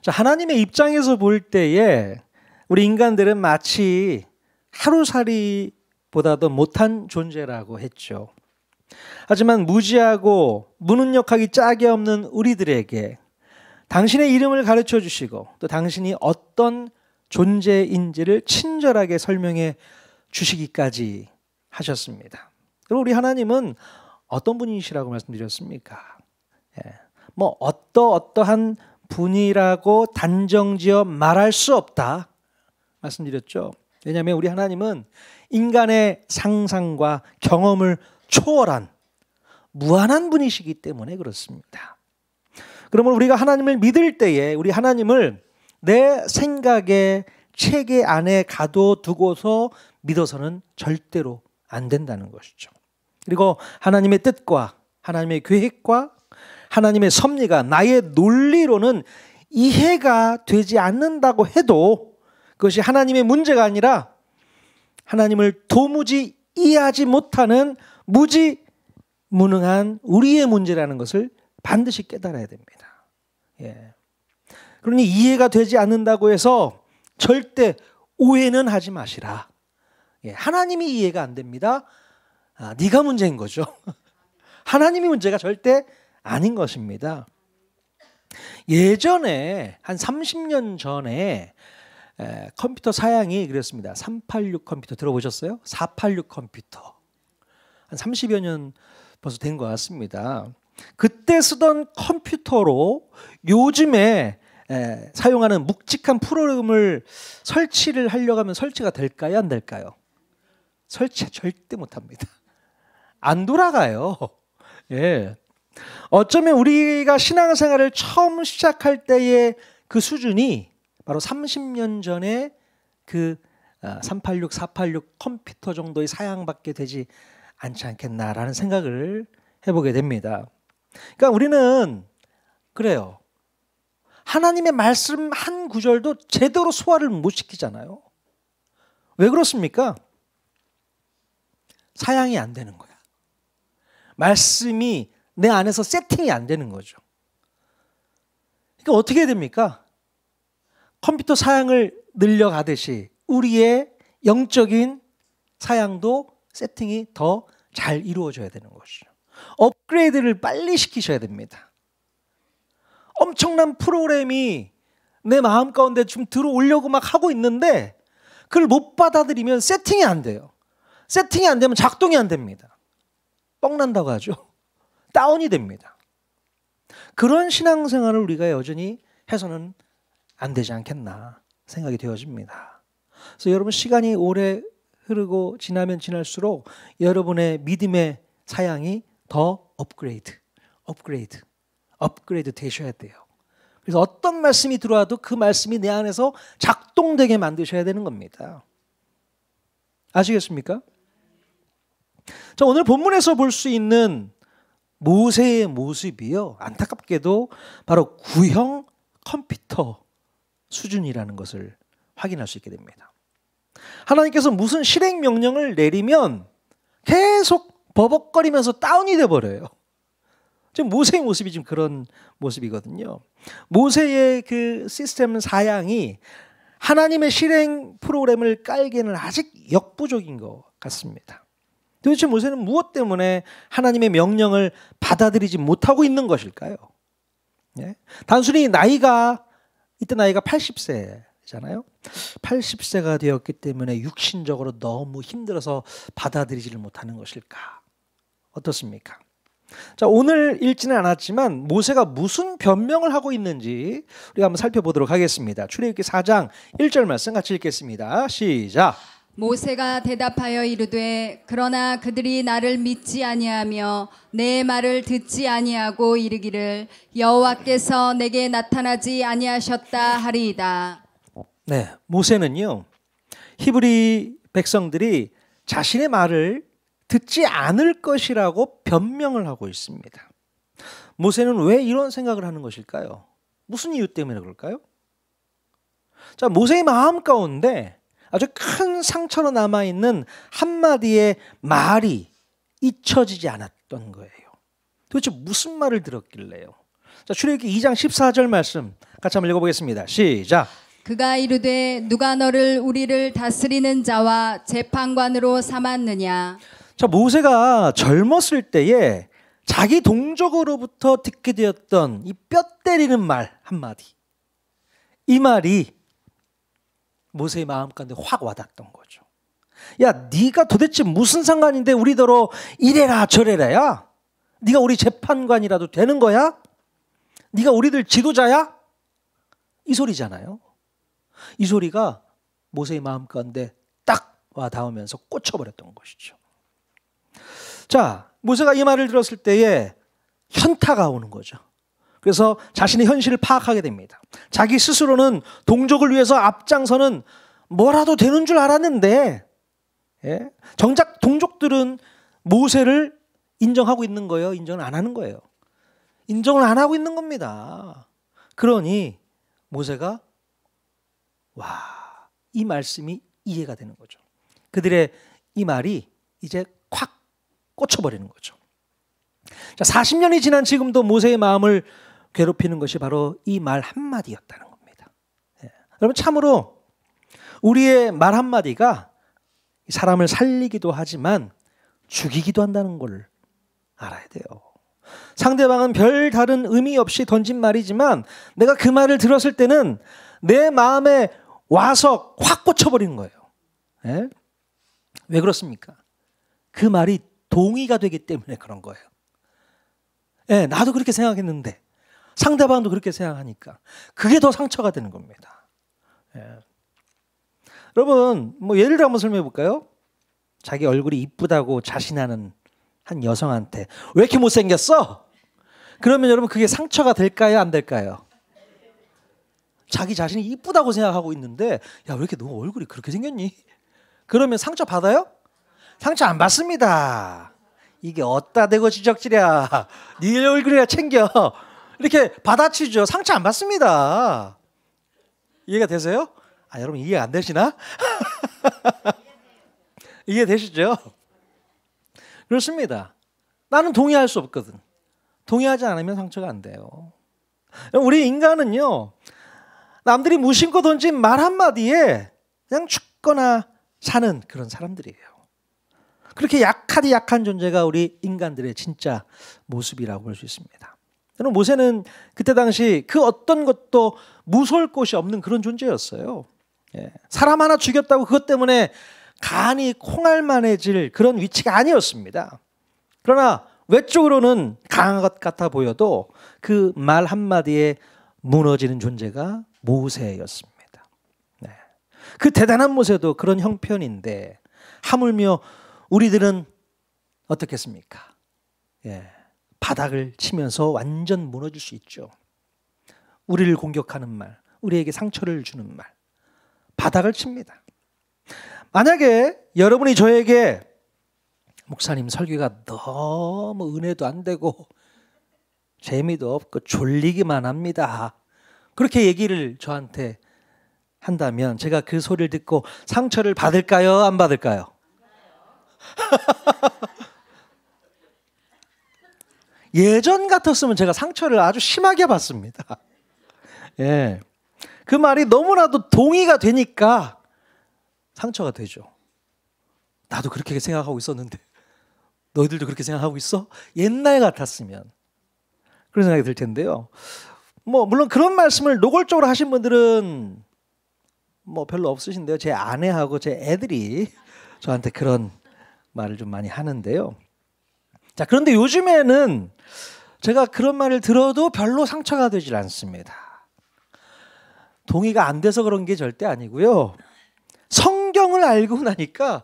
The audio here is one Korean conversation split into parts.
자, 하나님의 입장에서 볼 때에 우리 인간들은 마치 하루살이보다도 못한 존재라고 했죠. 하지만 무지하고 무능력하기 짝이 없는 우리들에게 당신의 이름을 가르쳐 주시고 또 당신이 어떤 존재인지를 친절하게 설명해 주시기까지 하셨습니다. 그리고 우리 하나님은 어떤 분이시라고 말씀드렸습니까? 뭐 어떠한 분이라고 단정지어 말할 수 없다 말씀드렸죠. 왜냐하면 우리 하나님은 인간의 상상과 경험을 초월한 무한한 분이시기 때문에 그렇습니다. 그러면 우리가 하나님을 믿을 때에 우리 하나님을 내 생각의 체계 안에 가둬두고서 믿어서는 절대로 안 된다는 것이죠. 그리고 하나님의 뜻과 하나님의 계획과 하나님의 섭리가 나의 논리로는 이해가 되지 않는다고 해도 그것이 하나님의 문제가 하나님을 도무지 이해하지 못하는 무지무능한 우리의 문제라는 것을 반드시 깨달아야 됩니다. 그러니 이해가 되지 않는다고 해서 절대 오해는 하지 마시라. 하나님이 이해가 안 됩니다. 네가 문제인 거죠. 하나님이 문제가 절대 아닌 것입니다. 예전에 한 30년 전에 컴퓨터 사양이 그랬습니다. 386 컴퓨터 들어보셨어요? 486 컴퓨터. 한 30여 년 벌써 된 것 같습니다. 그때 쓰던 컴퓨터로 요즘에 사용하는 묵직한 프로그램을 설치를 하려고 하면 설치가 될까요? 안 될까요? 설치 절대 못합니다. 안 돌아가요. 어쩌면 우리가 신앙생활을 처음 시작할 때의 그 수준이 바로 30년 전에 그 386, 486 컴퓨터 정도의 사양밖에 되지 않지 않겠나라는 생각을 해보게 됩니다. 그러니까 우리는 그래요. 하나님의 말씀 한 구절도 제대로 소화를 못 시키잖아요. 왜 그렇습니까? 사양이 안 되는 거야. 말씀이 내 안에서 세팅이 안 되는 거죠. 그러니까 어떻게 해야 됩니까? 컴퓨터 사양을 늘려가듯이 우리의 영적인 사양도 세팅이 더 잘 이루어져야 되는 것이죠. 업그레이드를 빨리 시키셔야 됩니다. 엄청난 프로그램이 내 마음 가운데 좀 들어오려고 막 하고 있는데 그걸 못 받아들이면 세팅이 안 돼요. 세팅이 안 되면 작동이 안 됩니다. 뻥난다고 하죠. 다운이 됩니다. 그런 신앙생활을 우리가 여전히 해서는 안 되지 않겠나 생각이 되어집니다. 그래서 여러분 시간이 오래 흐르고 지나면 지날수록 여러분의 믿음의 사양이 더 업그레이드 되셔야 돼요. 그래서 어떤 말씀이 들어와도 그 말씀이 내 안에서 작동되게 만드셔야 되는 겁니다. 아시겠습니까? 자, 오늘 본문에서 볼 수 있는 모세의 모습이요, 안타깝게도 바로 구형 컴퓨터 수준이라는 것을 확인할 수 있게 됩니다. 하나님께서 무슨 실행 명령을 내리면 계속 버벅거리면서 다운이 돼버려요. 지금 모세의 모습이 지금 그런 모습이거든요. 모세의 그 시스템 사양이 하나님의 실행 프로그램을 깔기에는 아직 역부족인 것 같습니다. 도대체 모세는 무엇 때문에 하나님의 명령을 받아들이지 못하고 있는 것일까요? 단순히 이때 나이가 80세잖아요. 80세가 되었기 때문에 육신적으로 너무 힘들어서 받아들이지를 못하는 것일까? 어떻습니까? 자, 오늘 읽지는 않았지만 모세가 무슨 변명을 하고 있는지 우리가 한번 살펴보도록 하겠습니다. 출애굽기 4장 1절 말씀 같이 읽겠습니다. 시작. 모세가 대답하여 이르되 그러나 그들이 나를 믿지 아니하며 내 말을 듣지 아니하고 이르기를 여호와께서 내게 나타나지 아니하셨다 하리이다. 네, 모세는요 히브리 백성들이 자신의 말을 듣지 않을 것이라고 변명을 하고 있습니다. 모세는 왜 이런 생각을 하는 것일까요? 무슨 이유 때문에 그럴까요? 자, 모세의 마음 가운데 아주 큰 상처로 남아있는 한마디의 말이 잊혀지지 않았던 거예요. 도대체 무슨 말을 들었길래요? 자, 출애굽기 2장 14절 말씀 같이 한번 읽어보겠습니다. 시작. 그가 이르되 누가 너를 우리를 다스리는 자와 재판관으로 삼았느냐. 자, 모세가 젊었을 때에 자기 동족으로부터 듣게 되었던 이 뼈 때리는 말 한마디, 이 말이 모세의 마음 가운데 확 와닿았던 거죠. 야, 네가 도대체 무슨 상관인데 우리더러 이래라 저래라야? 네가 우리 재판관이라도 되는 거야? 네가 우리들 지도자야? 이 소리잖아요. 이 소리가 모세의 마음 가운데 딱 와닿으면서 꽂혀버렸던 것이죠. 자, 모세가 이 말을 들었을 때에 현타가 오는 거죠. 그래서 자신의 현실을 파악하게 됩니다. 자기 스스로는 동족을 위해서 앞장서는 뭐라도 되는 줄 알았는데, 예? 정작 동족들은 모세를 인정하고 있는 거예요? 인정을 안 하는 거예요? 인정을 안 하고 있는 겁니다. 그러니 모세가 이 말씀이 이해가 되는 거죠. 그들의 이 말이 이제 콱 꽂혀버리는 거죠. 자, 40년이 지난 지금도 모세의 마음을 괴롭히는 것이 바로 이 말 한마디였다는 겁니다. 예. 여러분, 참으로 우리의 말 한마디가 사람을 살리기도 하지만 죽이기도 한다는 걸 알아야 돼요. 상대방은 별 다른 의미 없이 던진 말이지만 내가 그 말을 들었을 때는 내 마음에 와서 확 꽂혀버리는 거예요. 예? 왜 그렇습니까? 그 말이 동의가 되기 때문에 그런 거예요. 예, 나도 그렇게 생각했는데 상대방도 그렇게 생각하니까 그게 더 상처가 되는 겁니다. 예. 여러분, 뭐 예를 들어 한번 설명해 볼까요? 자기 얼굴이 이쁘다고 자신하는 한 여성한테 왜 이렇게 못생겼어? 그러면 여러분 그게 상처가 될까요? 안 될까요? 자기 자신이 이쁘다고 생각하고 있는데 야, 왜 이렇게 너 얼굴이 그렇게 생겼니? 그러면 상처 받아요? 상처 안 받습니다. 이게 어따 대고 지적질이야. 네 얼굴이야 챙겨. 이렇게 받아치죠. 상처 안 받습니다. 이해가 되세요? 아, 여러분 이해 안 되시나? 이해되시죠? 그렇습니다. 나는 동의할 수 없거든. 동의하지 않으면 상처가 안 돼요. 우리 인간은요, 남들이 무심코 던진 말 한마디에 그냥 죽거나 사는 그런 사람들이에요. 그렇게 약하디 약한 존재가 우리 인간들의 진짜 모습이라고 볼 수 있습니다. 여러분, 모세는 그때 당시 그 어떤 것도 무서울 곳이 없는 그런 존재였어요. 예. 사람 하나 죽였다고 그것 때문에 간이 콩알만해질 그런 위치가 아니었습니다. 그러나 외적으로는 강한 것 같아 보여도 그 말 한마디에 무너지는 존재가 모세였습니다. 네. 그 대단한 모세도 그런 형편인데 하물며 우리들은 어떻겠습니까? 예. 바닥을 치면서 완전 무너질 수 있죠. 우리를 공격하는 말, 우리에게 상처를 주는 말, 바닥을 칩니다. 만약에 여러분이 저에게 목사님 설교가 너무 은혜도 안 되고 재미도 없고 졸리기만 합니다, 그렇게 얘기를 저한테 한다면 제가 그 소리를 듣고 상처를 받을까요? 안 받을까요? 예전 같았으면 제가 상처를 아주 심하게 받습니다. 예. 그 말이 너무나도 동의가 되니까 상처가 되죠. 나도 그렇게 생각하고 있었는데 너희들도 그렇게 생각하고 있어? 옛날 같았으면 그런 생각이 들 텐데요. 뭐 물론 그런 말씀을 노골적으로 하신 분들은 뭐 별로 없으신데요. 제 아내하고 제 애들이 저한테 그런 말을 좀 많이 하는데요. 자, 그런데 요즘에는 제가 그런 말을 들어도 별로 상처가 되질 않습니다. 동의가 안 돼서 그런 게 절대 아니고요. 성경을 알고 나니까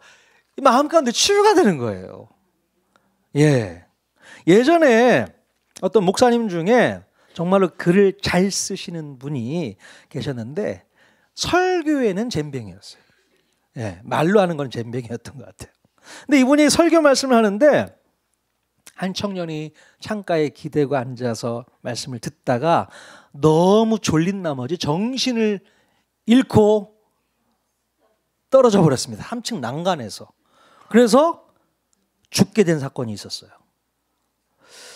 마음 가운데 치유가 되는 거예요. 예. 예전에 어떤 목사님 중에 정말로 글을 잘 쓰시는 분이 계셨는데 설교에는 젬병이었어요. 예. 말로 하는 건 젬병이었던 것 같아요. 근데 이분이 설교 말씀을 하는데 한 청년이 창가에 기대고 앉아서 말씀을 듣다가 너무 졸린 나머지 정신을 잃고 떨어져 버렸습니다. 한층 난간에서. 그래서 죽게 된 사건이 있었어요.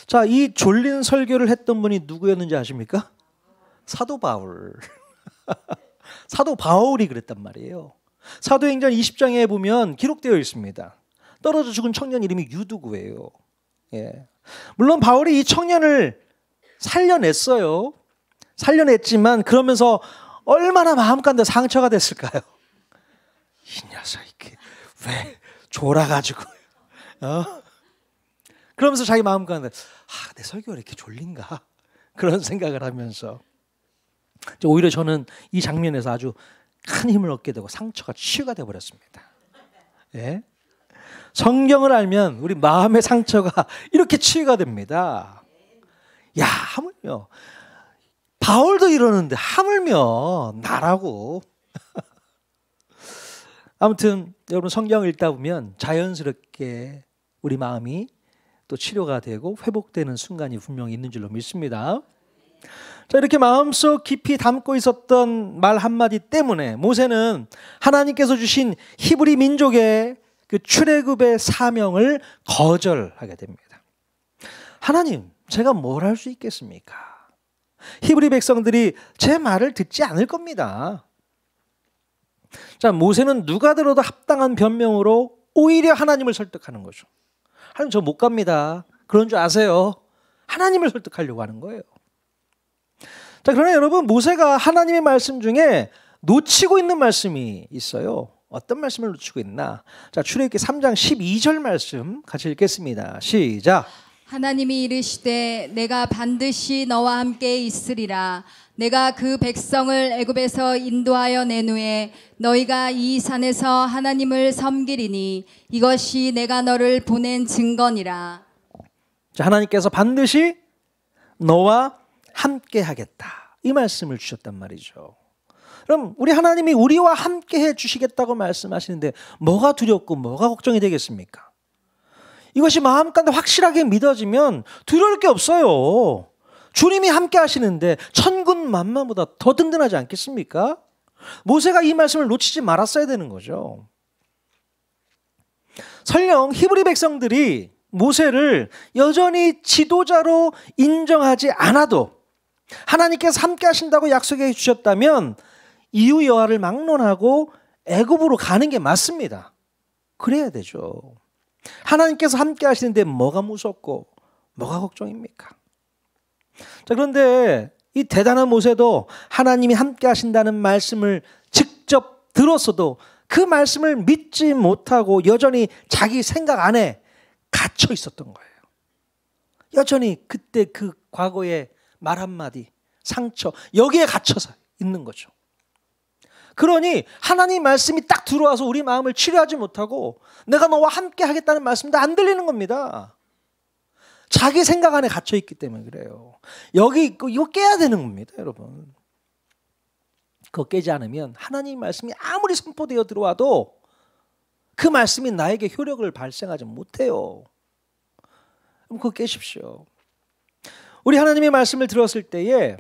자, 이 졸린 설교를 했던 분이 누구였는지 아십니까? 사도 바울. 사도 바울이 그랬단 말이에요. 사도행전 20장에 보면 기록되어 있습니다. 떨어져 죽은 청년 이름이 유두구예요. 예. 물론 바울이 이 청년을 살려냈어요. 살려냈지만 그러면서 얼마나 마음간에 상처가 됐을까요? 이 녀석 이렇게 왜 졸아가지고 그러면서 자기 마음간에 내 설교가 이렇게 졸린가 그런 생각을 하면서 오히려 저는 이 장면에서 아주 큰 힘을 얻게 되고 상처가 치유가 되어버렸습니다. 예? 성경을 알면 우리 마음의 상처가 이렇게 치유가 됩니다. 야, 하물며 바울도 이러는데 하물며 나라고. 아무튼 여러분 성경을 읽다 보면 자연스럽게 우리 마음이 또 치료가 되고 회복되는 순간이 분명히 있는 줄로 믿습니다. 자, 이렇게 마음속 깊이 담고 있었던 말 한마디 때문에 모세는 하나님께서 주신 히브리 민족의 그 출애굽의 사명을 거절하게 됩니다. 하나님, 제가 뭘 할 수 있겠습니까? 히브리 백성들이 제 말을 듣지 않을 겁니다. 자, 모세는 누가 들어도 합당한 변명으로 오히려 하나님을 설득하는 거죠. 하나님, 저 못 갑니다. 그런 줄 아세요? 하나님을 설득하려고 하는 거예요. 자, 그러나 여러분, 모세가 하나님의 말씀 중에 놓치고 있는 말씀이 있어요. 어떤 말씀을 놓치고 있나? 자, 출애굽기 3장 12절 말씀 같이 읽겠습니다. 시작. 하나님이 이르시되 내가 반드시 너와 함께 있으리라. 내가 그 백성을 애굽에서 인도하여 낸 후에 너희가 이 산에서 하나님을 섬기리니 이것이 내가 너를 보낸 증거니라. 자, 하나님께서 반드시 너와 함께 하겠다. 이 말씀을 주셨단 말이죠. 그럼 우리 하나님이 우리와 함께 해 주시겠다고 말씀하시는데 뭐가 두렵고 뭐가 걱정이 되겠습니까? 이것이 마음가운데 확실하게 믿어지면 두려울 게 없어요. 주님이 함께 하시는데 천군 만마보다 더 든든하지 않겠습니까? 모세가 이 말씀을 놓치지 말았어야 되는 거죠. 설령 히브리 백성들이 모세를 여전히 지도자로 인정하지 않아도 하나님께서 함께 하신다고 약속해 주셨다면 이후 여하를 막론하고 애굽으로 가는 게 맞습니다. 그래야 되죠. 하나님께서 함께 하시는데 뭐가 무섭고 뭐가 걱정입니까? 자, 그런데 이 대단한 모세도 하나님이 함께 하신다는 말씀을 직접 들었어도 그 말씀을 믿지 못하고 여전히 자기 생각 안에 갇혀 있었던 거예요. 여전히 그때 그 과거의 말 한마디, 상처, 여기에 갇혀서 있는 거죠. 그러니 하나님 말씀이 딱 들어와서 우리 마음을 치료하지 못하고 내가 너와 함께 하겠다는 말씀도 안 들리는 겁니다. 자기 생각 안에 갇혀 있기 때문에 그래요. 여기 이거 깨야 되는 겁니다, 여러분. 그거 깨지 않으면 하나님 말씀이 아무리 선포되어 들어와도 그 말씀이 나에게 효력을 발생하지 못해요. 그럼 그거 깨십시오. 우리 하나님의 말씀을 들었을 때에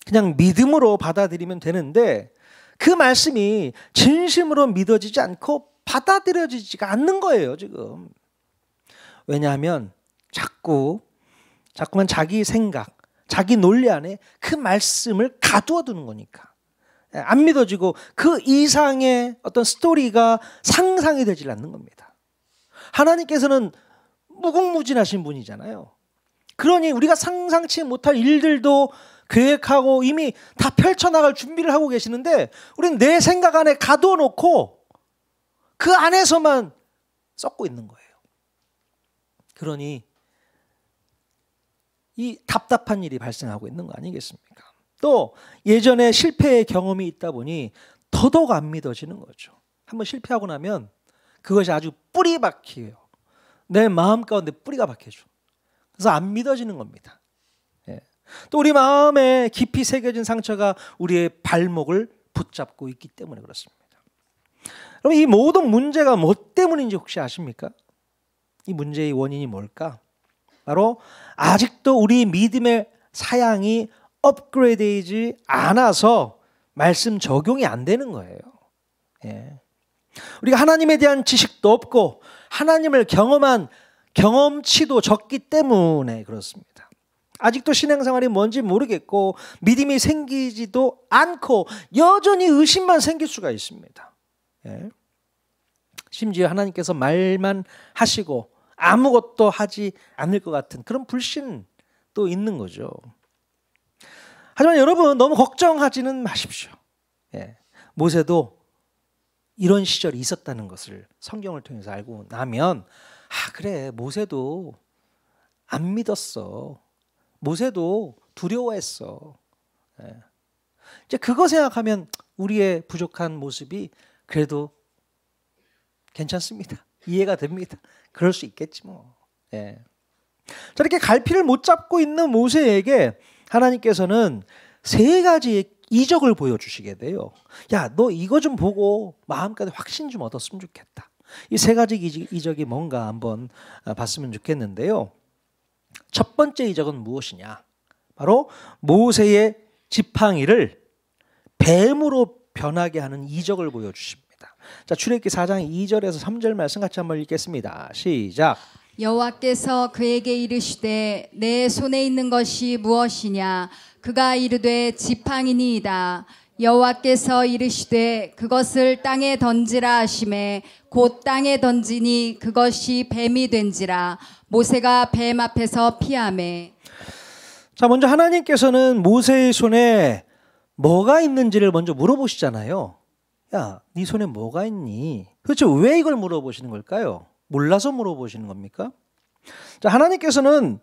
그냥 믿음으로 받아들이면 되는데 그 말씀이 진심으로 믿어지지 않고 받아들여지지가 않는 거예요, 지금. 왜냐하면 자꾸만 자기 생각, 자기 논리 안에 그 말씀을 가두어 두는 거니까. 안 믿어지고 그 이상의 어떤 스토리가 상상이 되질 않는 겁니다. 하나님께서는 무궁무진하신 분이잖아요. 그러니 우리가 상상치 못할 일들도 계획하고 이미 다 펼쳐나갈 준비를 하고 계시는데 우리는 내 생각 안에 가두어 놓고 그 안에서만 썩고 있는 거예요. 그러니 이 답답한 일이 발생하고 있는 거 아니겠습니까? 또 예전에 실패의 경험이 있다 보니 더더욱 안 믿어지는 거죠. 한번 실패하고 나면 그것이 아주 뿌리 박히에요. 내 마음 가운데 뿌리가 박혀져. 그래서 안 믿어지는 겁니다. 예. 또 우리 마음에 깊이 새겨진 상처가 우리의 발목을 붙잡고 있기 때문에 그렇습니다. 그럼 이 모든 문제가 뭐 때문인지 혹시 아십니까? 이 문제의 원인이 뭘까? 바로 아직도 우리 믿음의 사양이 업그레이드되지 않아서 말씀 적용이 안 되는 거예요. 예. 우리가 하나님에 대한 지식도 없고 하나님을 경험한 경험치도 적기 때문에 그렇습니다. 아직도 신앙생활이 뭔지 모르겠고 믿음이 생기지도 않고 여전히 의심만 생길 수가 있습니다. 예. 심지어 하나님께서 말만 하시고 아무것도 하지 않을 것 같은 그런 불신도 있는 거죠. 하지만 여러분 너무 걱정하지는 마십시오. 예. 모세도 이런 시절이 있었다는 것을 성경을 통해서 알고 나면 그래 모세도 안 믿었어. 모세도 두려워했어. 예. 이제 그거 생각하면 우리의 부족한 모습이 그래도 괜찮습니다. 이해가 됩니다. 그럴 수 있겠지 뭐. 예. 저렇게 갈피를 못 잡고 있는 모세에게 하나님께서는 3가지의 이적을 보여주시게 돼요. 야, 너 이거 좀 보고 마음까지 확신 좀 얻었으면 좋겠다. 이 3가지 이적이 뭔가 한번 봤으면 좋겠는데요. 첫 번째 이적은 무엇이냐? 바로 모세의 지팡이를 뱀으로 변하게 하는 이적을 보여주십니다. 자, 출애굽기 4장 2절에서 3절 말씀 같이 한번 읽겠습니다. 시작. 여호와께서 그에게 이르시되 내 손에 있는 것이 무엇이냐? 그가 이르되 지팡이니이다. 여호와께서 이르시되 그것을 땅에 던지라 하시매 곧 땅에 던지니 그것이 뱀이 된지라. 모세가 뱀 앞에서 피하매. 자, 먼저 하나님께서는 모세의 손에 뭐가 있는지를 먼저 물어보시잖아요. 야, 네 손에 뭐가 있니? 도대체 왜 이걸 물어보시는 걸까요? 몰라서 물어보시는 겁니까? 자, 하나님께서는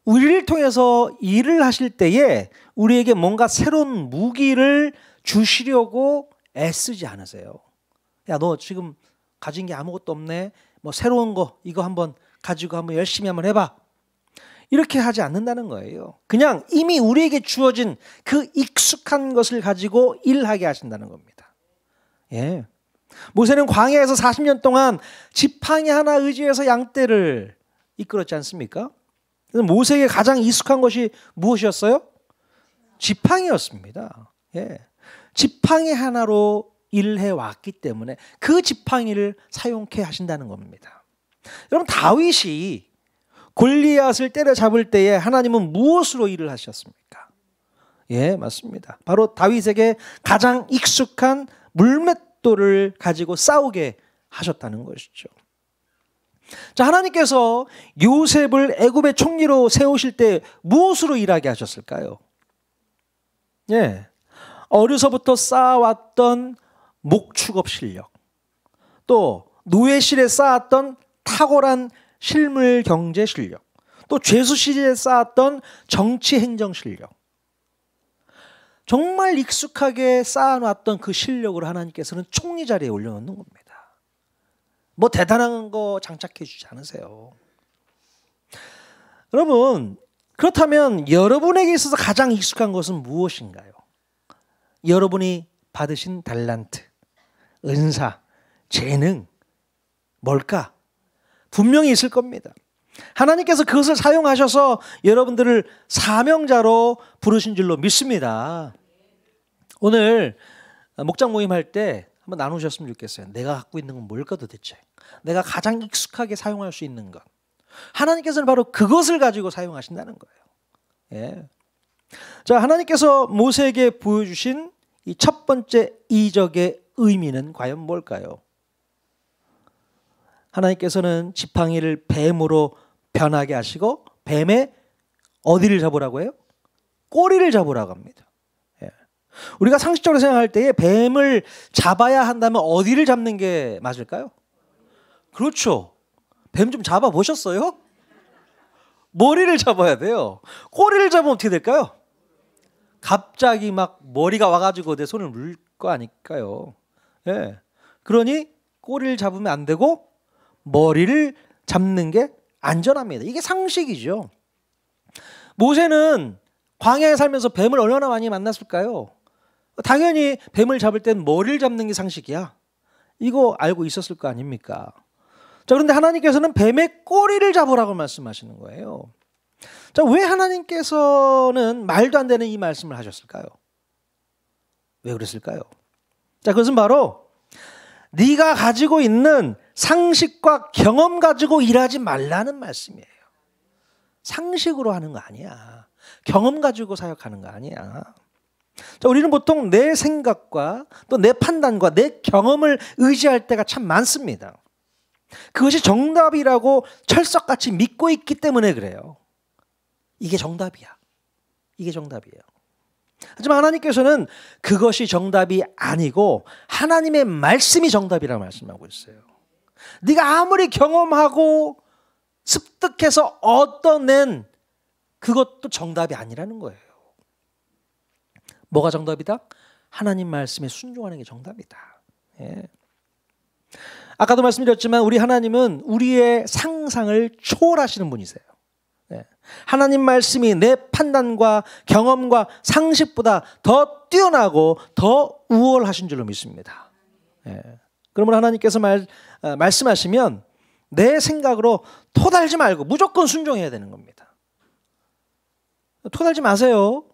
우리를 통해서 일을 하실 때에 우리에게 뭔가 새로운 무기를 주시려고 애쓰지 않으세요. 야, 너 지금 가진 게 아무것도 없네. 뭐 새로운 거 이거 한번 가지고 한번 열심히 한번 해봐. 이렇게 하지 않는다는 거예요. 그냥 이미 우리에게 주어진 그 익숙한 것을 가지고 일하게 하신다는 겁니다. 예. 모세는 광야에서 40년 동안 지팡이 하나 의지해서 양떼를 이끌었지 않습니까? 모세에게 가장 익숙한 것이 무엇이었어요? 지팡이였습니다. 예. 지팡이 하나로 일해 왔기 때문에 그 지팡이를 사용케 하신다는 겁니다. 여러분, 다윗이 골리앗을 때려잡을 때에 하나님은 무엇으로 일을 하셨습니까? 예, 맞습니다. 바로 다윗에게 가장 익숙한 물맷돌을 가지고 싸우게 하셨다는 것이죠. 자, 하나님께서 요셉을 애굽의 총리로 세우실 때 무엇으로 일하게 하셨을까요? 예, 어려서부터 쌓아왔던 목축업 실력, 또 노예실에 쌓았던 탁월한 실물 경제 실력, 또 죄수시대에 쌓았던 정치 행정 실력, 정말 익숙하게 쌓아놨던 그 실력으로 하나님께서는 총리 자리에 올려놓는 겁니다. 뭐 대단한 거 장착해 주지 않으세요. 여러분, 그렇다면 여러분에게 있어서 가장 익숙한 것은 무엇인가요? 여러분이 받으신 달란트, 은사, 재능, 뭘까? 분명히 있을 겁니다. 하나님께서 그것을 사용하셔서 여러분들을 사명자로 부르신 줄로 믿습니다. 오늘 목장 모임 할 때 한번 나누셨으면 좋겠어요. 내가 갖고 있는 건 뭘까 도대체? 내가 가장 익숙하게 사용할 수 있는 것. 하나님께서는 바로 그것을 가지고 사용하신다는 거예요. 예. 자, 하나님께서 모세에게 보여주신 이 첫 번째 이적의 의미는 과연 뭘까요? 하나님께서는 지팡이를 뱀으로 변하게 하시고 뱀의 어디를 잡으라고 해요? 꼬리를 잡으라고 합니다. 예. 우리가 상식적으로 생각할 때에 뱀을 잡아야 한다면 어디를 잡는 게 맞을까요? 그렇죠. 뱀 좀 잡아보셨어요? 머리를 잡아야 돼요. 꼬리를 잡으면 어떻게 될까요? 갑자기 막 머리가 와가지고 내 손을 물 거 아닐까요? 예. 그러니 꼬리를 잡으면 안 되고 머리를 잡는 게 안전합니다. 이게 상식이죠. 모세는 광야에 살면서 뱀을 얼마나 많이 만났을까요? 당연히 뱀을 잡을 땐 머리를 잡는 게 상식이야. 이거 알고 있었을 거 아닙니까? 자, 그런데 하나님께서는 뱀의 꼬리를 잡으라고 말씀하시는 거예요. 자, 왜 하나님께서는 말도 안 되는 이 말씀을 하셨을까요? 왜 그랬을까요? 자, 그것은 바로 네가 가지고 있는 상식과 경험 가지고 일하지 말라는 말씀이에요. 상식으로 하는 거 아니야. 경험 가지고 사역하는 거 아니야. 자, 우리는 보통 내 생각과 또 내 판단과 내 경험을 의지할 때가 참 많습니다. 그것이 정답이라고 철석같이 믿고 있기 때문에 그래요. 이게 정답이야. 이게 정답이에요. 하지만 하나님께서는 그것이 정답이 아니고 하나님의 말씀이 정답이라고 말씀하고 있어요. 네가 아무리 경험하고 습득해서 얻어낸 그것도 정답이 아니라는 거예요. 뭐가 정답이다? 하나님 말씀에 순종하는 게 정답이다. 예. 아까도 말씀드렸지만 우리 하나님은 우리의 상상을 초월하시는 분이세요. 예. 하나님 말씀이 내 판단과 경험과 상식보다 더 뛰어나고 더 우월하신 줄로 믿습니다. 예. 그러면 하나님께서 말씀하시면 내 생각으로 토달지 말고 무조건 순종해야 되는 겁니다. 토달지 마세요.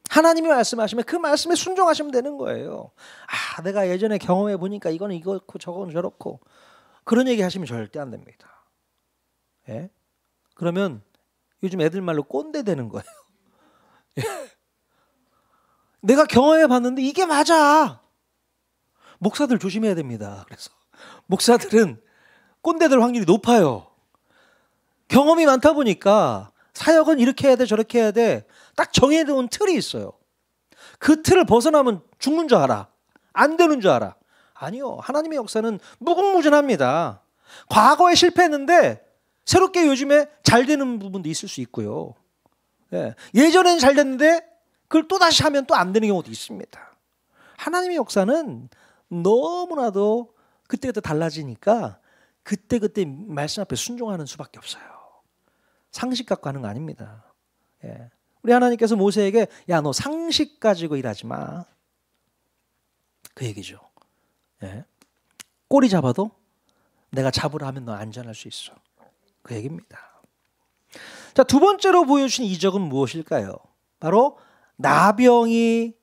하나님이 말씀하시면 그 말씀에 순종하시면 되는 거예요. 아, 내가 예전에 경험해 보니까 이거는 이렇고 저거는 저렇고 그런 얘기 하시면 절대 안 됩니다. 예? 그러면 요즘 애들 말로 꼰대 되는 거예요. 예? 내가 경험해 봤는데 이게 맞아. 목사들 조심해야 됩니다. 그래서 목사들은 꼰대 될 확률이 높아요. 경험이 많다 보니까 사역은 이렇게 해야 돼 저렇게 해야 돼 딱 정해놓은 틀이 있어요. 그 틀을 벗어나면 죽는 줄 알아. 안 되는 줄 알아. 아니요. 하나님의 역사는 무궁무진합니다. 과거에 실패했는데 새롭게 요즘에 잘 되는 부분도 있을 수 있고요. 예. 예전에는 잘 됐는데 그걸 또다시 하면 또 안 되는 경우도 있습니다. 하나님의 역사는 너무나도 그때그때 달라지니까 그때그때 말씀 앞에 순종하는 수밖에 없어요. 상식 갖고 하는 거 아닙니다. 예. 우리 하나님께서 모세에게 야, 너 상식 가지고 일하지 마. 그 얘기죠. 예. 꼬리 잡아도 내가 잡으라 하면 너 안전할 수 있어. 그 얘기입니다. 자, 두 번째로 보여주신 이적은 무엇일까요? 바로 나병이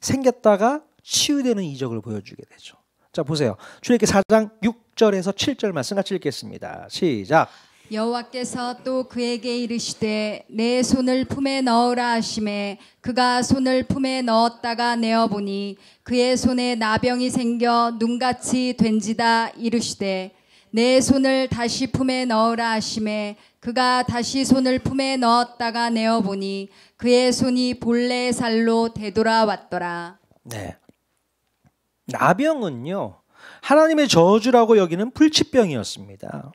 생겼다가 치유되는 이적을 보여주게 되죠. 자, 보세요. 출애굽기 4장 6절에서 7절 말씀 같이 읽겠습니다. 시작. 여호와께서 또 그에게 이르시되 내 손을 품에 넣으라 하시매 그가 손을 품에 넣었다가 내어보니 그의 손에 나병이 생겨 눈같이 된지다. 이르시되 내 손을 다시 품에 넣으라 하시매 그가 다시 손을 품에 넣었다가 내어보니 그의 손이 본래 살로 되돌아왔더라. 네. 나병은요, 하나님의 저주라고 여기는 불치병이었습니다.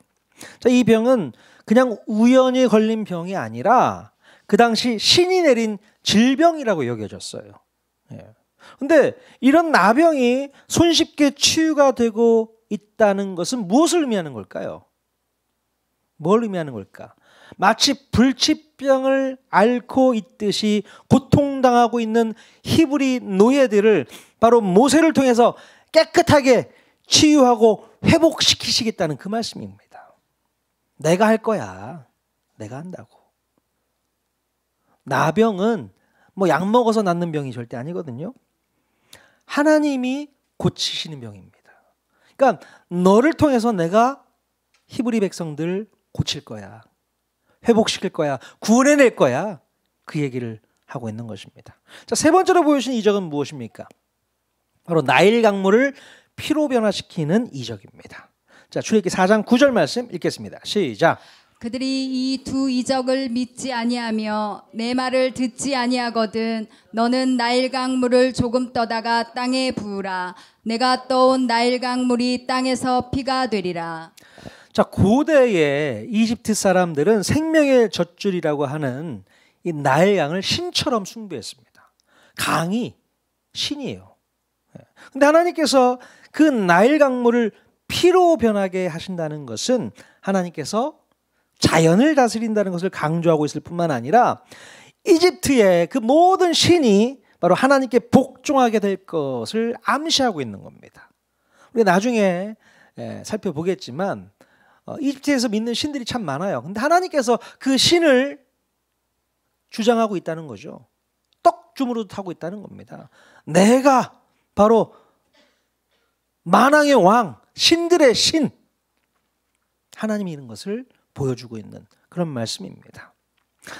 자, 이 병은 그냥 우연히 걸린 병이 아니라 그 당시 신이 내린 질병이라고 여겨졌어요. 그런데 이런 나병이 손쉽게 치유가 되고 있다는 것은 무엇을 의미하는 걸까요? 뭘 의미하는 걸까? 마치 불치병을 앓고 있듯이 고통당하고 있는 히브리 노예들을 바로 모세를 통해서 깨끗하게 치유하고 회복시키시겠다는 그 말씀입니다. 내가 할 거야. 내가 한다고. 나병은 뭐 약 먹어서 낫는 병이 절대 아니거든요. 하나님이 고치시는 병입니다. 그러니까 너를 통해서 내가 히브리 백성들 고칠 거야. 회복시킬 거야. 구원해낼 거야. 그 얘기를 하고 있는 것입니다. 자, 세 번째로 보여주신 이적은 무엇입니까? 바로 나일 강물을 피로 변화시키는 이적입니다. 자, 출애굽기 4장 9절 말씀 읽겠습니다. 시작. 그들이 이 두 이적을 믿지 아니하며 내 말을 듣지 아니하거든 너는 나일 강물을 조금 떠다가 땅에 부으라. 내가 떠온 나일 강물이 땅에서 피가 되리라. 자, 고대의 이집트 사람들은 생명의 젖줄이라고 하는 이 나일 강을 신처럼 숭배했습니다. 강이 신이에요. 그런데 하나님께서 그 나일 강물을 피로 변하게 하신다는 것은 하나님께서 자연을 다스린다는 것을 강조하고 있을 뿐만 아니라 이집트의 그 모든 신이 바로 하나님께 복종하게 될 것을 암시하고 있는 겁니다. 우리 나중에 살펴보겠지만 이집트에서 믿는 신들이 참 많아요. 근데 하나님께서 그 신을 주장하고 있다는 거죠. 떡 주무르듯 하고 있다는 겁니다. 내가 바로 만왕의 왕, 신들의 신, 하나님이 있는 것을 보여주고 있는 그런 말씀입니다.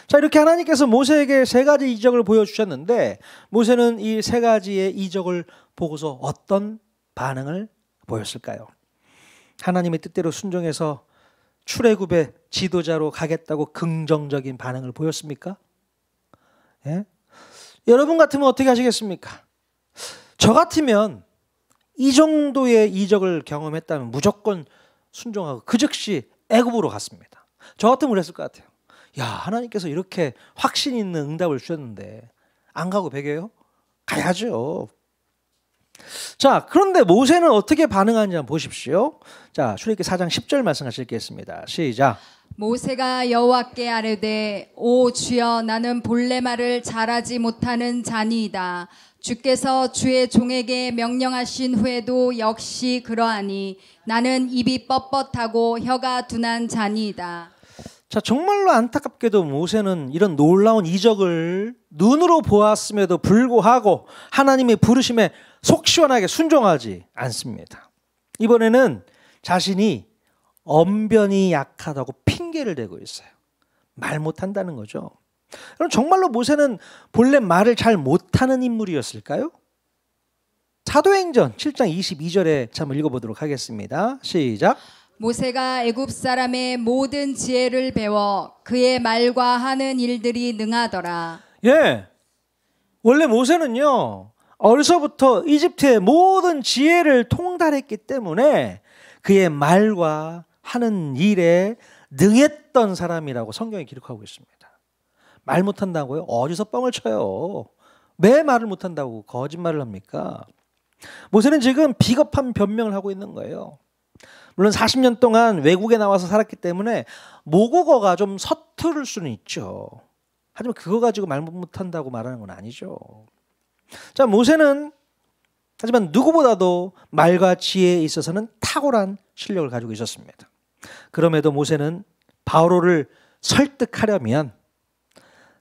자, 이렇게 하나님께서 모세에게 세 가지 이적을 보여주셨는데 모세는 이 세 가지의 이적을 보고서 어떤 반응을 보였을까요? 하나님의 뜻대로 순종해서 출애굽의 지도자로 가겠다고 긍정적인 반응을 보였습니까? 예? 여러분 같으면 어떻게 하시겠습니까? 저 같으면 이 정도의 이적을 경험했다면 무조건 순종하고 그 즉시 애굽으로 갔습니다. 저 같으면 그랬을 것 같아요. 야, 하나님께서 이렇게 확신 있는 응답을 주셨는데 안 가고 배겨요? 가야죠. 자, 그런데 모세는 어떻게 반응하는지 한번 보십시오. 자, 출애굽기 4장 10절 말씀 같이 읽겠습니다. 시작. 모세가 여호와께 아뢰되 오 주여 나는 본래 말을 잘하지 못하는 자니이다. 주께서 주의 종에게 명령하신 후에도 역시 그러하니 나는 입이 뻣뻣하고 혀가 둔한 자니이다. 자, 정말로 안타깝게도 모세는 이런 놀라운 이적을 눈으로 보았음에도 불구하고 하나님의 부르심에 속 시원하게 순종하지 않습니다. 이번에는 자신이 언변이 약하다고 핑계를 대고 있어요. 말 못한다는 거죠. 그럼 정말로 모세는 본래 말을 잘 못하는 인물이었을까요? 사도행전 7장 22절에 한번 읽어보도록 하겠습니다. 시작. 모세가 애굽 사람의 모든 지혜를 배워 그의 말과 하는 일들이 능하더라. 예, 원래 모세는요 어려서부터 이집트의 모든 지혜를 통달했기 때문에 그의 말과 하는 일에 능했던 사람이라고 성경이 기록하고 있습니다. 말 못한다고요? 어디서 뻥을 쳐요? 왜 말을 못한다고 거짓말을 합니까? 모세는 지금 비겁한 변명을 하고 있는 거예요. 물론 40년 동안 외국에 나와서 살았기 때문에 모국어가 좀 서투를 수는 있죠. 하지만 그거 가지고 말 못한다고 말하는 건 아니죠. 자, 모세는 하지만 누구보다도 말과 지혜에 있어서는 탁월한 실력을 가지고 있었습니다. 그럼에도 모세는 바오로를 설득하려면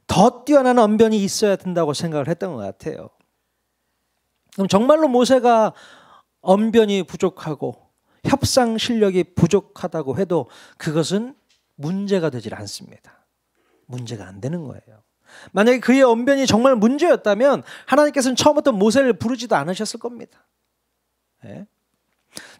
더 뛰어난 언변이 있어야 된다고 생각을 했던 것 같아요. 그럼 정말로 모세가 언변이 부족하고 협상 실력이 부족하다고 해도 그것은 문제가 되질 않습니다. 문제가 안 되는 거예요. 만약에 그의 언변이 정말 문제였다면 하나님께서는 처음부터 모세를 부르지도 않으셨을 겁니다. 네.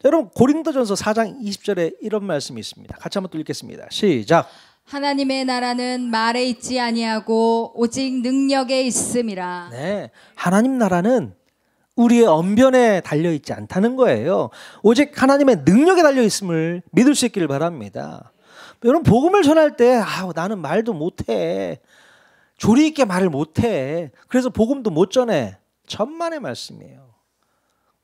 여러분 고린도전서 4장 20절에 이런 말씀이 있습니다. 같이 한번 또 읽겠습니다. 시작. 하나님의 나라는 말에 있지 아니하고 오직 능력에 있음이라. 네, 하나님 나라는 우리의 언변에 달려있지 않다는 거예요. 오직 하나님의 능력에 달려있음을 믿을 수 있기를 바랍니다. 여러분 복음을 전할 때 나는 말도 못해. 조리 있게 말을 못해. 그래서 복음도 못 전해. 천만의 말씀이에요.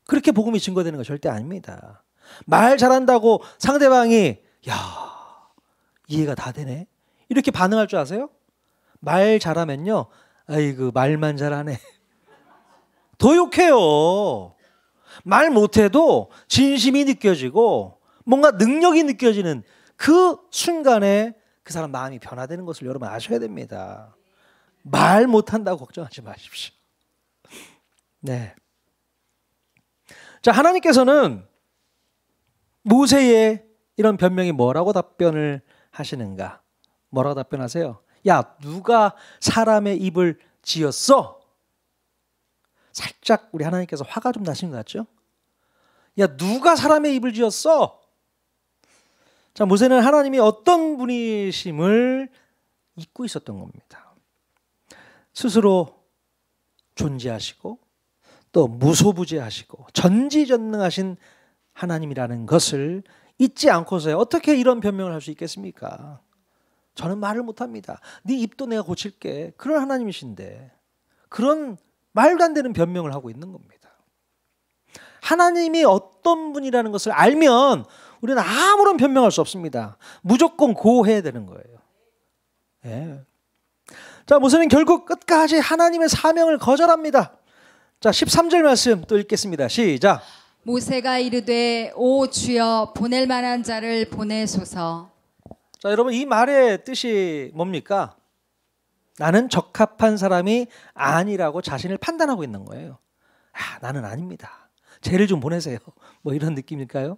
그렇게 복음이 증거되는 거 절대 아닙니다. 말 잘한다고 상대방이 야 이해가 다 되네 이렇게 반응할 줄 아세요? 말 잘하면요 아이고 말만 잘하네 더 욕해요. 말 못해도 진심이 느껴지고 뭔가 능력이 느껴지는 그 순간에 그 사람 마음이 변화되는 것을 여러분 아셔야 됩니다. 말 못한다고 걱정하지 마십시오. 네. 자, 하나님께서는 모세의 이런 변명이 뭐라고 답변을 하시는가? 뭐라고 답변하세요? 야, 누가 사람의 입을 지었어? 살짝 우리 하나님께서 화가 좀 나신 것 같죠? 야, 누가 사람의 입을 지었어? 자, 모세는 하나님이 어떤 분이심을 잊고 있었던 겁니다. 스스로 존재하시고 또 무소부재하시고 전지전능하신 하나님이라는 것을 잊지 않고서야 어떻게 이런 변명을 할 수 있겠습니까? 저는 말을 못합니다. 네 입도 내가 고칠게. 그런 하나님이신데 그런 말도 안 되는 변명을 하고 있는 겁니다. 하나님이 어떤 분이라는 것을 알면 우리는 아무런 변명할 수 없습니다. 무조건 고해야 되는 거예요. 예. 자, 모세는 결국 끝까지 하나님의 사명을 거절합니다. 자, 13절 말씀 또 읽겠습니다. 시작. 모세가 이르되 오 주여 보낼 만한 자를 보내소서. 자, 여러분 이 말의 뜻이 뭡니까? 나는 적합한 사람이 아니라고 자신을 판단하고 있는 거예요. 나는 아닙니다. 쟤를 좀 보내세요. 뭐 이런 느낌일까요?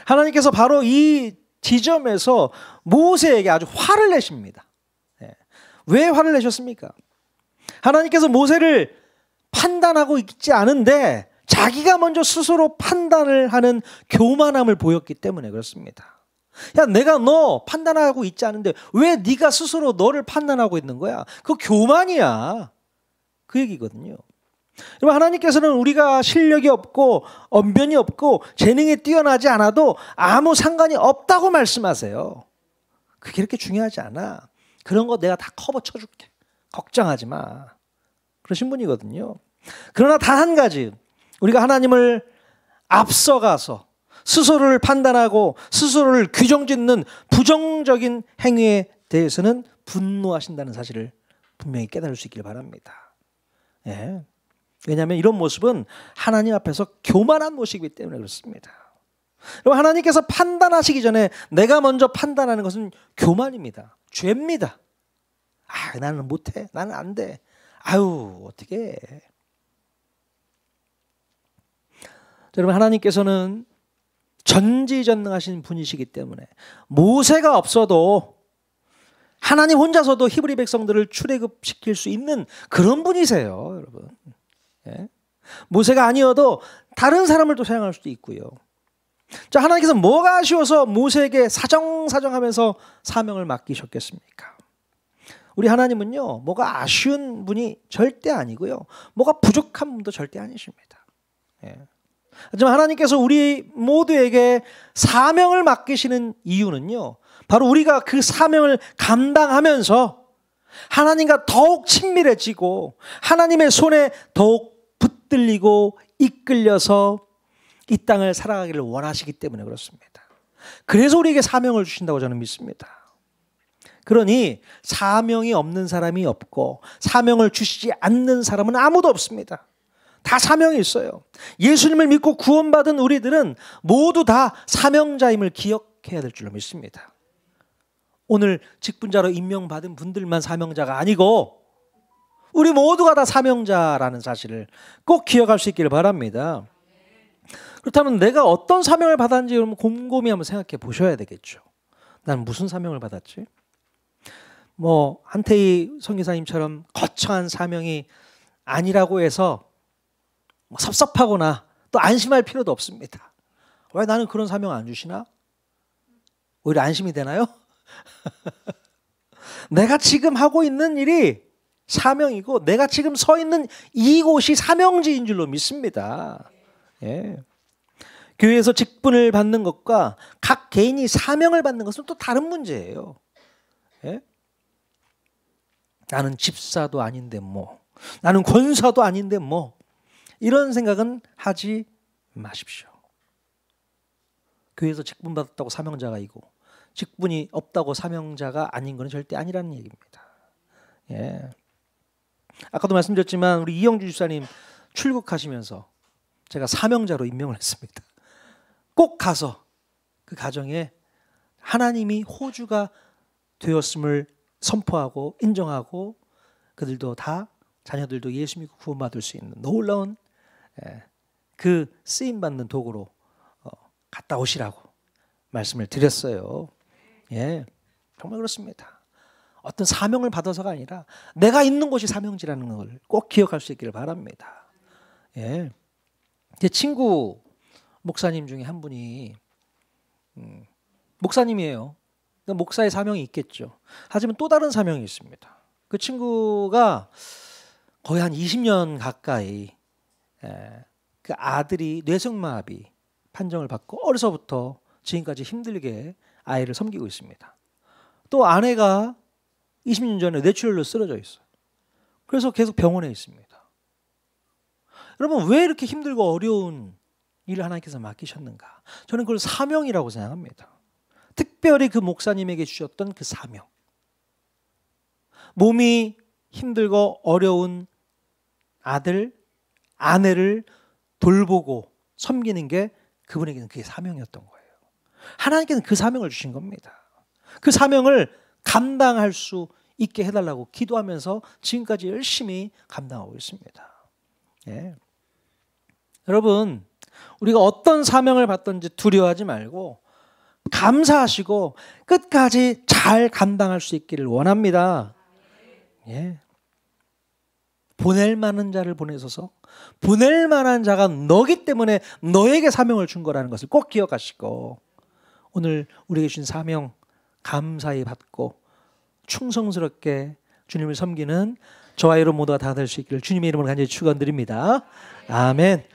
하나님께서 바로 이 지점에서 모세에게 아주 화를 내십니다. 왜 화를 내셨습니까? 하나님께서 모세를 판단하고 있지 않은데 자기가 먼저 스스로 판단을 하는 교만함을 보였기 때문에 그렇습니다. 야, 내가 너 판단하고 있지 않은데 왜 네가 스스로 너를 판단하고 있는 거야? 그거 교만이야. 그 얘기거든요. 여러분, 하나님께서는 우리가 실력이 없고 언변이 없고 재능이 뛰어나지 않아도 아무 상관이 없다고 말씀하세요. 그게 그렇게 중요하지 않아. 그런 거 내가 다 커버 쳐줄게. 걱정하지 마. 그러신 분이거든요. 그러나 단 한 가지, 우리가 하나님을 앞서가서 스스로를 판단하고 스스로를 규정짓는 부정적인 행위에 대해서는 분노하신다는 사실을 분명히 깨달을 수 있길 바랍니다. 예. 왜냐하면 이런 모습은 하나님 앞에서 교만한 모습이기 때문에 그렇습니다. 여러분, 하나님께서 판단하시기 전에 내가 먼저 판단하는 것은 교만입니다. 죄입니다. 아, 나는 못해. 나는 안 돼. 아유, 어떻게 해. 여러분, 하나님께서는 전지전능하신 분이시기 때문에 모세가 없어도 하나님 혼자서도 히브리 백성들을 출애굽시킬 수 있는 그런 분이세요, 여러분. 예? 모세가 아니어도 다른 사람을 또 사용할 수도 있고요. 자, 하나님께서 뭐가 아쉬워서 모세에게 사정하면서 사명을 맡기셨겠습니까? 우리 하나님은요, 뭐가 아쉬운 분이 절대 아니고요, 뭐가 부족한 분도 절대 아니십니다. 예. 하지만 하나님께서 우리 모두에게 사명을 맡기시는 이유는요, 바로 우리가 그 사명을 감당하면서 하나님과 더욱 친밀해지고 하나님의 손에 더욱 붙들리고 이끌려서 이 땅을 살아가기를 원하시기 때문에 그렇습니다. 그래서 우리에게 사명을 주신다고 저는 믿습니다. 그러니 사명이 없는 사람이 없고 사명을 주시지 않는 사람은 아무도 없습니다. 다 사명이 있어요. 예수님을 믿고 구원받은 우리들은 모두 다 사명자임을 기억해야 될 줄로 믿습니다. 오늘 직분자로 임명받은 분들만 사명자가 아니고 우리 모두가 다 사명자라는 사실을 꼭 기억할 수 있기를 바랍니다. 그렇다면 내가 어떤 사명을 받았는지 여러분 곰곰이 한번 생각해 보셔야 되겠죠. 난 무슨 사명을 받았지? 뭐 한태희 선교사님처럼 거창한 사명이 아니라고 해서 뭐 섭섭하거나 또 안심할 필요도 없습니다. 왜 나는 그런 사명 안 주시나? 오히려 안심이 되나요? 내가 지금 하고 있는 일이 사명이고 내가 지금 서 있는 이곳이 사명지인 줄로 믿습니다. 예. 교회에서 직분을 받는 것과 각 개인이 사명을 받는 것은 또 다른 문제예요. 예? 나는 집사도 아닌데 뭐, 나는 권사도 아닌데 뭐, 이런 생각은 하지 마십시오. 교회에서 직분 받았다고 사명자가 이고 직분이 없다고 사명자가 아닌 건 절대 아니라는 얘기입니다. 예. 아까도 말씀드렸지만 우리 이영주 집사님 출국하시면서 제가 사명자로 임명을 했습니다. 꼭 가서 그 가정에 하나님이 호주가 되었음을 선포하고 인정하고 그들도 다 자녀들도 예수 믿고 구원받을 수 있는 놀라운 그 쓰임받는 도구로 갔다 오시라고 말씀을 드렸어요. 예, 정말 그렇습니다. 어떤 사명을 받아서가 아니라 내가 있는 곳이 사명지라는 걸 꼭 기억할 수 있기를 바랍니다. 예, 제 친구 목사님 중에 한 분이 목사님이에요. 그러니까 목사의 사명이 있겠죠. 하지만 또 다른 사명이 있습니다. 그 친구가 거의 한 20년 가까이 그 아들이 뇌성마비 판정을 받고 어려서부터 지금까지 힘들게 아이를 섬기고 있습니다. 또 아내가 20년 전에 뇌출혈로 쓰러져 있어요. 그래서 계속 병원에 있습니다. 여러분, 왜 이렇게 힘들고 어려운 일을 하나님께서 맡기셨는가? 저는 그걸 사명이라고 생각합니다. 특별히 그 목사님에게 주셨던 그 사명. 몸이 힘들고 어려운 아들, 아내를 돌보고 섬기는 게 그분에게는 그게 사명이었던 거예요. 하나님께서는 그 사명을 주신 겁니다. 그 사명을 감당할 수 있게 해달라고 기도하면서 지금까지 열심히 감당하고 있습니다. 예. 여러분, 우리가 어떤 사명을 받든지 두려워하지 말고 감사하시고 끝까지 잘 감당할 수 있기를 원합니다. 예. 보낼 만한 자를 보내소서. 보낼 만한 자가 너기 때문에 너에게 사명을 준 거라는 것을 꼭 기억하시고, 오늘 우리에게 주신 사명 감사히 받고 충성스럽게 주님을 섬기는 저와 여러분 모두가 다 될 수 있기를 주님의 이름으로 간절히 축원드립니다. 아멘.